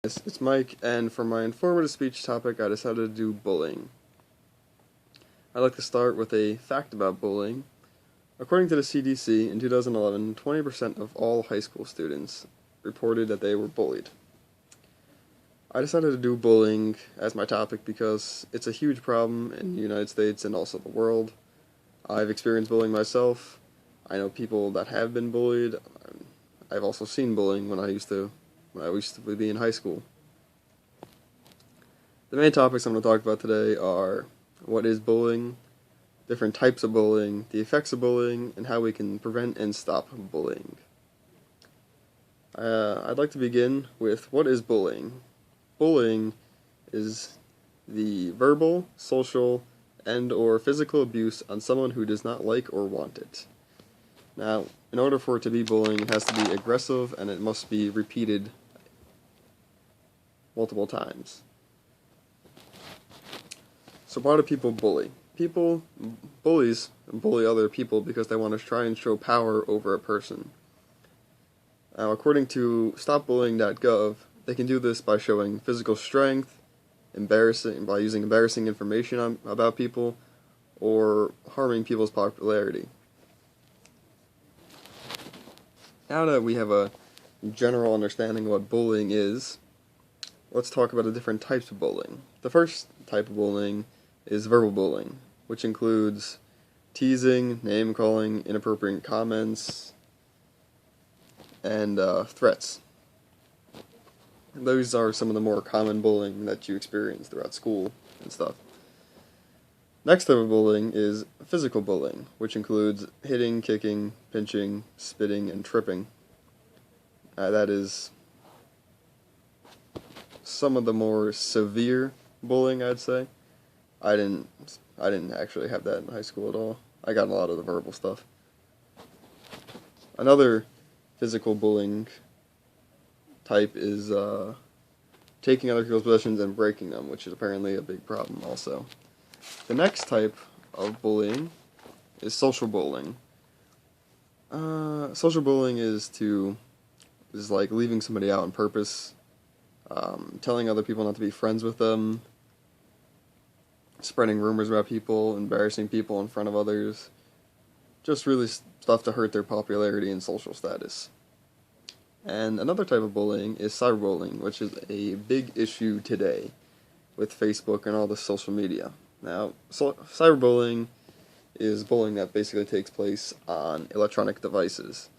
It's Mike, and for my informative speech topic, I decided to do bullying. I'd like to start with a fact about bullying. According to the CDC, in 2011, 20% of all high school students reported that they were bullied. I decided to do bullying as my topic because it's a huge problem in the United States and also the world. I've experienced bullying myself. I know people that have been bullied. I've also seen bullying when I used to be in high school. The main topics I'm going to talk about today are what is bullying, different types of bullying, the effects of bullying, and how we can prevent and stop bullying. I'd like to begin with what is bullying. Bullying is the verbal, social, and/or physical abuse on someone who does not like or want it. Now, in order for it to be bullying, it has to be aggressive and it must be repeated multiple times. So why do people bully? Bullies bully other people because they want to try and show power over a person. Now, according to stopbullying.gov, they can do this by showing physical strength, by using embarrassing information about people, or harming people's popularity. Now that we have a general understanding of what bullying is, let's talk about the different types of bullying. The first type of bullying is verbal bullying, which includes teasing, name-calling, inappropriate comments, and threats. Those are some of the more common bullying that you experience throughout school and stuff. Next type of bullying is physical bullying, which includes hitting, kicking, pinching, spitting, and tripping. That is some of the more severe bullying, I'd say. I didn't actually have that in high school at all. I got a lot of the verbal stuff. Another physical bullying type is taking other people's possessions and breaking them, which is apparently a big problem also. The next type of bullying is social bullying. Social bullying is like leaving somebody out on purpose, telling other people not to be friends with them, spreading rumors about people, embarrassing people in front of others, just really stuff to hurt their popularity and social status. And another type of bullying is cyberbullying, which is a big issue today with Facebook and all the social media. Now, cyberbullying is bullying that basically takes place on electronic devices.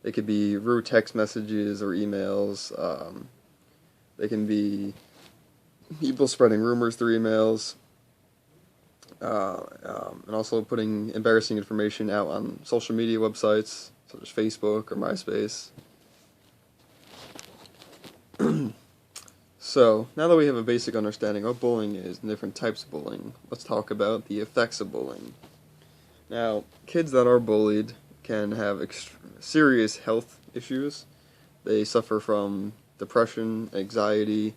They could be rude text messages or emails. They can be people spreading rumors through emails, and also putting embarrassing information out on social media websites such as Facebook or MySpace. So, now that we have a basic understanding of what bullying is and different types of bullying, let's talk about the effects of bullying. Now, kids that are bullied can have serious health issues. They suffer from depression, anxiety,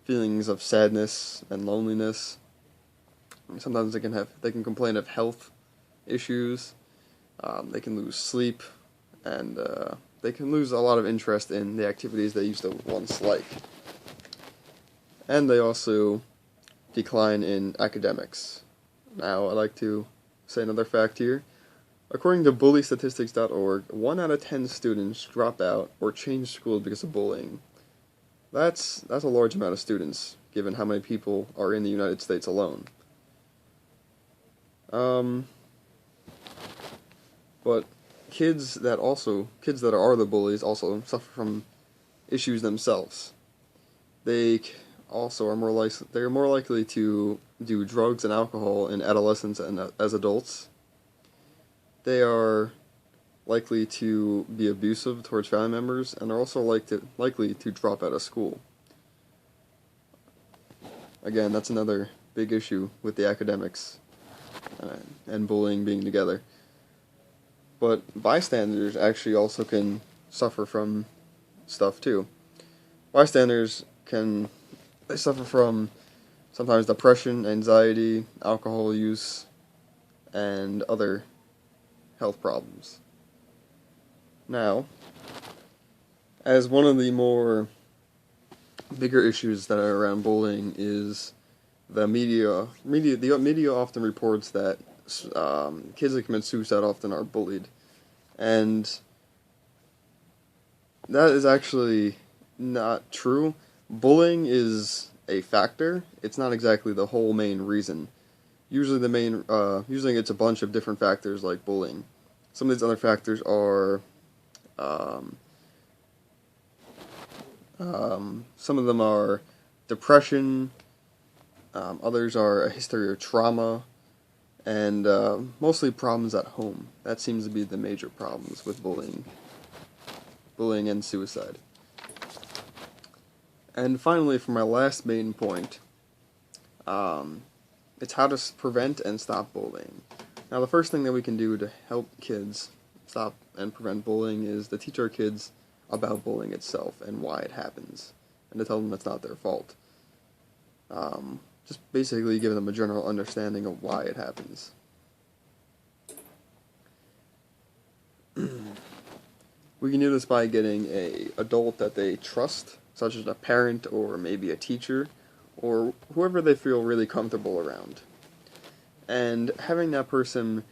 feelings of sadness and loneliness. Sometimes they can complain of health issues. They can lose sleep, and they can lose a lot of interest in the activities they used to once like. And they also decline in academics. Now, I'd like to say another fact here. According to bullystatistics.org, 1 out of 10 students drop out or change schools because of bullying. That's a large amount of students, given how many people are in the United States alone. But kids that are the bullies also suffer from issues themselves. They also are more likely to do drugs and alcohol in adolescence and as adults. They are likely to be abusive towards family members, and are also likely to drop out of school. Again, that's another big issue with the academics and bullying being together. But bystanders actually also can suffer from stuff too. Bystanders they suffer from sometimes depression, anxiety, alcohol use, and other health problems. Now, as one of the more bigger issues that are around bullying is the media. The media often reports that kids that commit suicide often are bullied, and that is actually not true. Bullying is a factor. It's not exactly the whole main reason. Usually it's a bunch of different factors like bullying. Some of these other factors are, um, some of them are depression, others are a history of trauma, and mostly problems at home. That seems to be the major problems with bullying and suicide. And finally, for my last main point, it's how to prevent and stop bullying. Now, the first thing that we can do to help kids stop and prevent bullying is to teach our kids about bullying itself and why it happens, and to tell them it's not their fault. Just basically giving them a general understanding of why it happens. We can do this by getting an adult that they trust, such as a parent or maybe a teacher, or whoever they feel really comfortable around. And having that person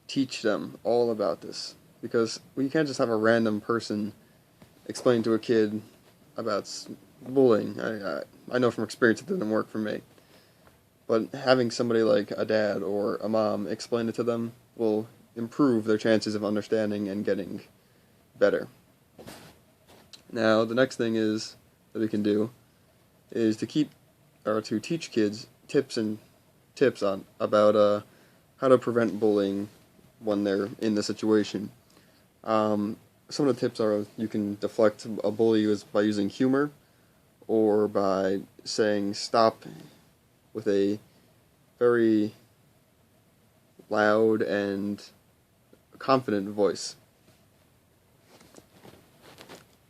teach them all about this, because you can't just have a random person explain to a kid about bullying. I know from experience it didn't work for me. But having somebody like a dad or a mom explain it to them will improve their chances of understanding and getting better. Now, the next thing is that we can do is to teach kids tips on about how to prevent bullying when they're in the situation. Some of the tips are you can deflect a bully by using humor, or by saying stop with a very loud and confident voice.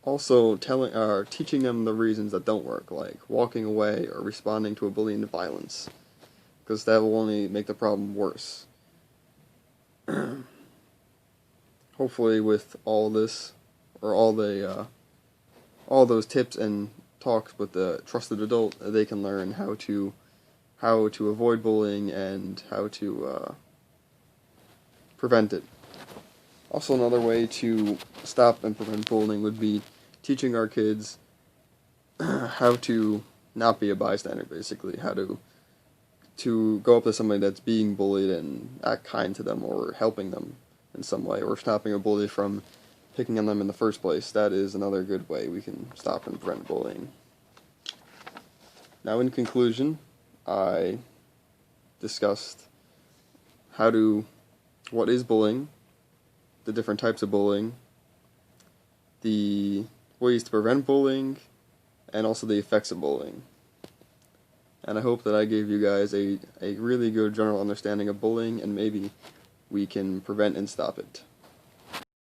Also, teaching them the reasons that don't work, like walking away or responding to a bullying violence, because that will only make the problem worse. Hopefully, with all this, or all those tips and talks with the trusted adult, they can learn how to avoid bullying and how to prevent it. Also, another way to stop and prevent bullying would be teaching our kids how to not be a bystander, basically. How to go up to somebody that's being bullied and act kind to them, or helping them in some way, or stopping a bully from picking on them in the first place. That is another good way we can stop and prevent bullying. Now, in conclusion, I discussed what is bullying, the different types of bullying, the ways to prevent bullying, and also the effects of bullying. And I hope that I gave you guys a really good general understanding of bullying, and maybe we can prevent and stop it.